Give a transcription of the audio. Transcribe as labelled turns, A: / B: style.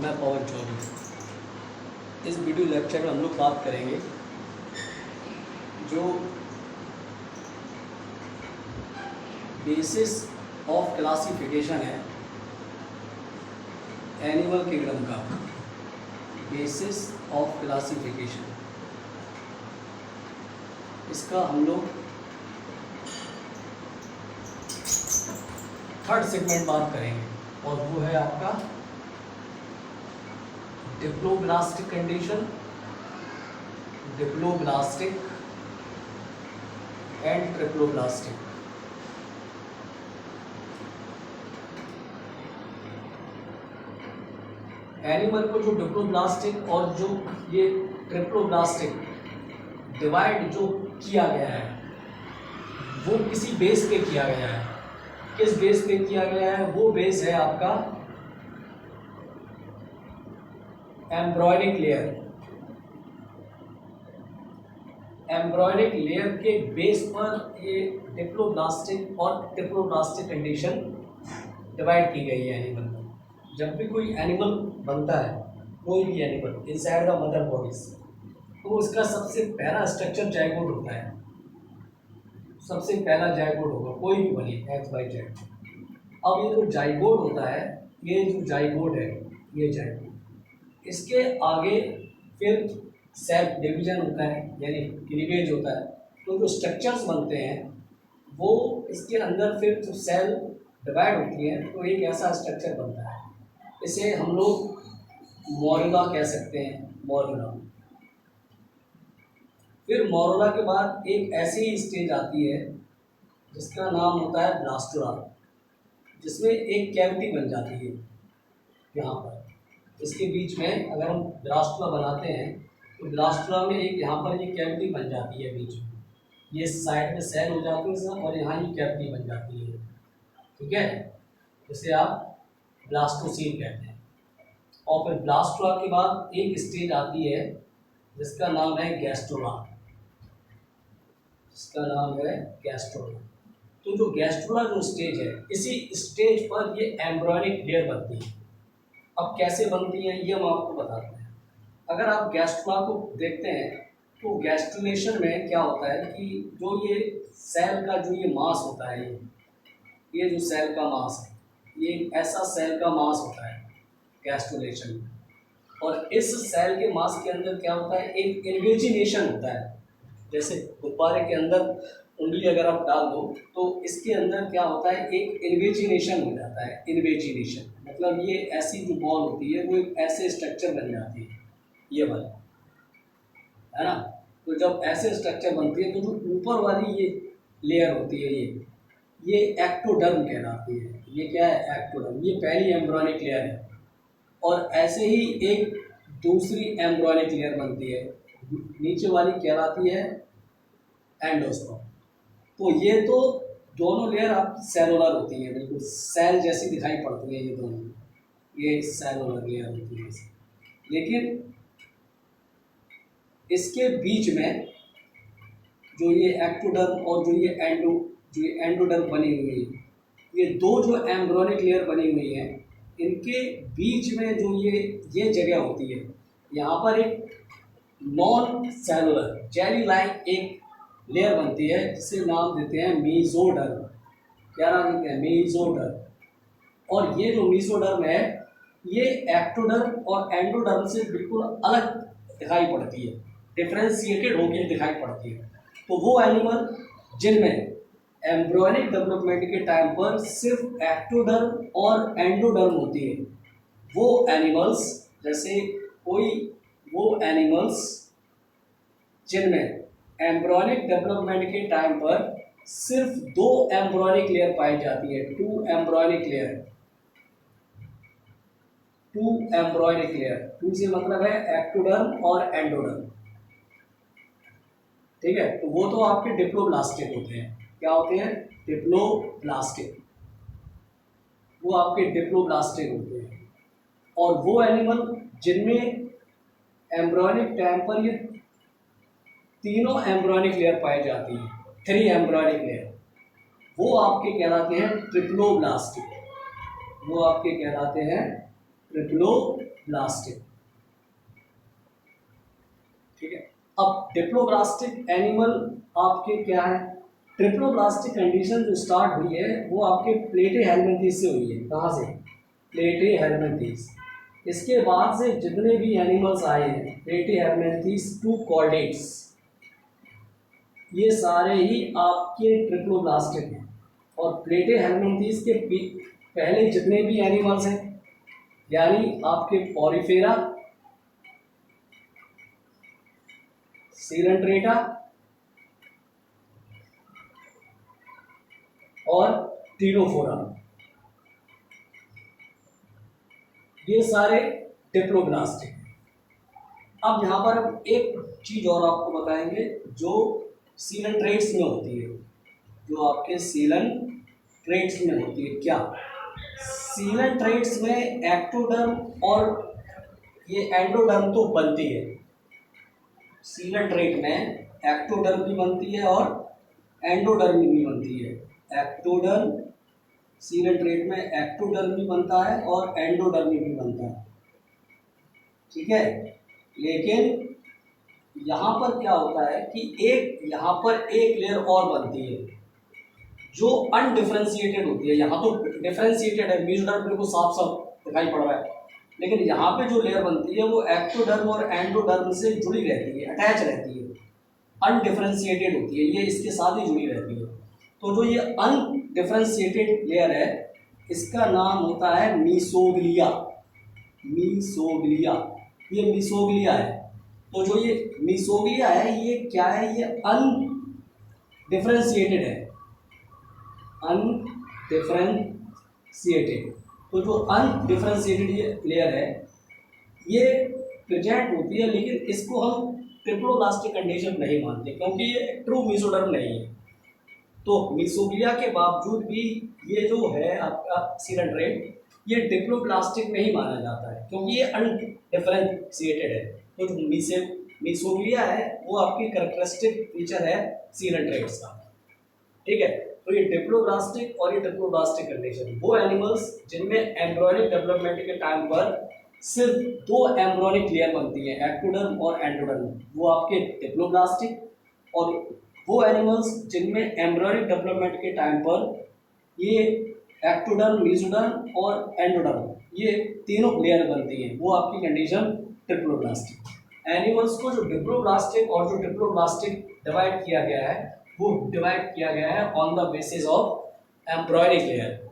A: मैं पवन चौधरी। इस video lecture में हम लोग बात करेंगे जो बेसिस ऑफ क्लासिफिकेशन है एनिमल किंगडम का। बेसिस ऑफ क्लासिफिकेशन, इसका हम लोग थर्ड सेगमेंट बात करेंगे और वो है आपका diploblastic condition, diploblastic and triploblastic. Animal को जो डिप्लोब्लास्टिक और जो ये ट्रिप्लोब्लास्टिक डिवाइड जो किया गया है वो किसी बेस पे किया गया है। किस बेस पे किया गया है? वो बेस है आपका एम्ब्रॉयनिक लेयर। एम्ब्रॉयनिक लेयर के बेस पर ये डिप्लोब्लास्टिक और ट्रिप्लोब्लास्टिक कंडीशन डिवाइड की गई है एनिमल में। जब भी कोई एनिमल बनता है, कोई भी animal inside the mother bodies, तो उसका सबसे पहला स्ट्रक्चर जाइगोट होता है। सबसे पहला जाइगोट होगा, कोई भी बनी एक्स वाई जेड। अब ये जो जाइगोट होता है, ये जो जाइगोट है, ये जाइगोट, इसके आगे फिर सेल डिवीजन होता है, यानी क्लीवेज होता है। तो जो स्ट्रक्चर्स बनते हैं वो इसके अंदर फिर जो सेल डिवाइड होती है तो एक ऐसा स्ट्रक्चर बनता है। इसे हम लोग मोरुला कह सकते हैं, मोरुला। फिर मोरुला के बाद एक ऐसी स्टेज आती है जिसका नाम होता है ब्लास्टुला, जिसमें एक कैविटी बन जाती है यहाँ पर। इसके बीच में अगर हम ब्लास्टुला बनाते हैं तो ब्लास्टुला में एक यहाँ पर ये कैविटी बन जाती है बीच में। ये साइड में सेल हो जाती है सब, और यहाँ ये कैविटी बन जाती है, ठीक है, जिसे आप ब्लास्टोसील कहते हैं। और फिर ब्लास्टुला के बाद एक स्टेज आती है जिसका नाम है गैस्ट्रोला, जिसका नाम है गैस्ट्रोला। तो जो गैस्ट्रोला जो स्टेज है, इसी स्टेज पर ये एम्ब्रॉयनिक लेयर बनती है। अब कैसे बनती है ये हम आपको बताते हैं। अगर आप गैस्ट्रोला को देखते हैं तो गैस्ट्रुलेशन में क्या होता है कि जो ये सेल का जो ये मास होता है, ये जो सेल का मास है, ये ऐसा सेल का मास होता है गैस्ट्रुलेशन में। और इस सेल के मास के अंदर क्या होता है, एक इन्वेजिनेशन होता है। जैसे गुब्बारे के अंदर उंगली अगर आप डाल दो तो इसके अंदर क्या होता है, एक इन्वेजिनेशन हो जाता है। इन्वेजिनेशन मतलब ये ऐसी जो बॉल होती है वो एक ऐसे स्ट्रक्चर बन जाती है, ये वाला, है ना। तो जब ऐसे स्ट्रक्चर बनती है तो जो ऊपर वाली ये लेयर होती है, ये एक्टोडर्म कहलाती है। ये क्या है? एक्टोडर्म। ये पहली एम्ब्रॉयनिक लेयर है। और ऐसे ही एक दूसरी एम्ब्रॉयनिक लेयर बनती है, नीचे वाली कहलाती है एंडोस्पर्म। तो ये तो दोनों लेयर आप सेलुलर होती हैं, बिल्कुल सेल जैसी दिखाई पड़ती है ये दोनों, ये सेलुलर लेयर होती है। लेकिन इसके बीच में जो ये एक्टोडर्म और जो ये एंडोडर्म बनी हुई है, ये दो जो एम्ब्रॉयनिक लेयर बनी हुई है, इनके बीच में जो ये जगह होती है, यहाँ पर एक नॉन सेलुलर जेली लाइक एक लेयर बनती है जिसे नाम देते हैं मीजोडर्म। क्या नाम देते हैं? मीजोडर्म। और ये जो मीजोडर्म है ये एक्टोडर्म और एंडोडर्म से बिल्कुल अलग दिखाई पड़ती है, डिफ्रेंशिएटेड होकर दिखाई पड़ती है। तो वो एनिमल जिनमें एम्ब्रॉयनिक डेवलपमेंट के टाइम पर सिर्फ एक्टोडर्म और एंडोडर्म होती है, वो एनिमल्स, जैसे वो एनिमल्स जिनमें एम्ब्रॉयनिक डेवलपमेंट के टाइम पर सिर्फ दो एम्ब्रॉयनिक लेयर पाई जाती है, टू एम्ब्रॉयनिक लेयर। टू से मतलब है एक्टोडर्म और एंडोडर्म, ठीक है। तो वो तो आपके डिप्लोब्लास्टिक होते हैं। क्या होते हैं? डिप्लोब्लास्टिक। वो आपके डिप्लोब्लास्टिक होते हैं। और वो एनिमल जिनमें एम्ब्रॉयनिक टाइम पर ये तीनों एम्ब्रॉयनिक लेयर पाई जाती है, 3 एम्ब्रॉयनिक लेयर, वो आपके कहलाते हैं ट्रिप्लोब्लास्टिक। वो आपके कहलाते हैं ट्रिप्लोब्लास्टिक। ठीक है, अब डिप्लोब्लास्टिक एनिमल आपके क्या है? ट्रिप्लोब्लास्टिक कंडीशन जो स्टार्ट हुई है वो आपके प्लेटे हेलमिंथीज से हुई है। कहाँ से? प्लेटे हेलमिंथीज। इसके बाद से जितने भी एनिमल्स आए हैं प्लेटे हेलमिंथीज टू कॉर्डेट्स, ये सारे ही आपके ट्रिप्लोब्लास्टिक हैं। और प्लेटे हेलमिंथीज के पहले जितने भी एनिमल्स हैं यानी आपके पॉलीफेरा, सीलेंट्रेटा और टीनोफोरा, ये सारे डिप्लोब्लास्टिक हैं। अब यहाँ पर हम एक चीज और आपको बताएंगे जो सीलेंट्रेट्स में होती है, जो आपके सीलेंट्रेट्स में होती है। क्या? सीलेंट्रेट्स में एक्टोडर्म और ये एंडोडर्म तो बनती है। सीलेंट्रेट में एक्टोडर्म भी बनती है और एंडोडर्म भी बनती है। एक्टोडर्म, सीलेंट्रेट में एक्टोडर्म भी बनता है और एंडोडर्म भी बनता है। ठीक है, लेकिन यहाँ पर क्या होता है कि यहाँ पर एक लेयर और बनती है जो अनडिफरेंशिएटेड होती है। यहाँ तो डिफरेंशिएटेड है, मेसोडर्म बिल्कुल साफ साफ दिखाई पड़ रहा है, लेकिन यहाँ पे जो लेयर बनती है वो एक्टोडर्म और एंडोडर्म से जुड़ी रहती है, अटैच रहती है, अनडिफरेंशिएटेड होती है, ये इसके साथ ही जुड़ी रहती है। तो जो ये अनडिफरेंशिएटेड लेयर है इसका नाम होता है मीसोग्लिया। मीसोग्लिया, ये मीसोग्लिया है। तो जो ये मीसोग्लिया है ये क्या है? ये अनडिफरेंशिएटेड है, अनडिफरेंशिएटेड। तो जो अनडिफरेंशिएटेड लेयर है ये प्रेजेंट होती है, लेकिन इसको हम ट्रिप्लोब्लास्टिक कंडीशन नहीं मानते क्योंकि ये ट्रू मीसोडर्म नहीं है। तो मीसोग्लिया के बावजूद भी ये जो है आपका सीलेंट्रेट ये डिप्लोब्लास्टिक नहीं माना जाता है क्योंकि ये अनडिफरेंशिएटेड है। तो जो मीसोग्लिया है वो आपकी कैरेक्टरिस्टिक फीचर है सीलेंट्रेट्स का। ठीक है, तो ये डिप्लोब्लास्टिक और ये ट्रिप्लोब्लास्टिक कंडीशन, वो एनिमल्स जिनमें एम्ब्रियोनिक डेवलपमेंट के टाइम पर सिर्फ दो एम्ब्रियोनिक लेयर बनती है, एक्टोडर्म और एंडोडर्म, वो आपके डिप्लोब्लास्टिक। और वो एनिमल्स जिनमें एम्ब्रियोनिक डेवलपमेंट के टाइम पर ये एक्टोडर्म, मेसोडर्म और एंडोडर्म ये तीनों लेयर बनती हैं, वो आपकी कंडीशन ट्रिप्लोब्लास्टिक। एनिमल्स को जो डिप्लोब्लास्टिक और जो ट्रिप्लोब्लास्टिक डिवाइड किया गया है वो डिवाइड किया गया है on the basis of embryonic layer.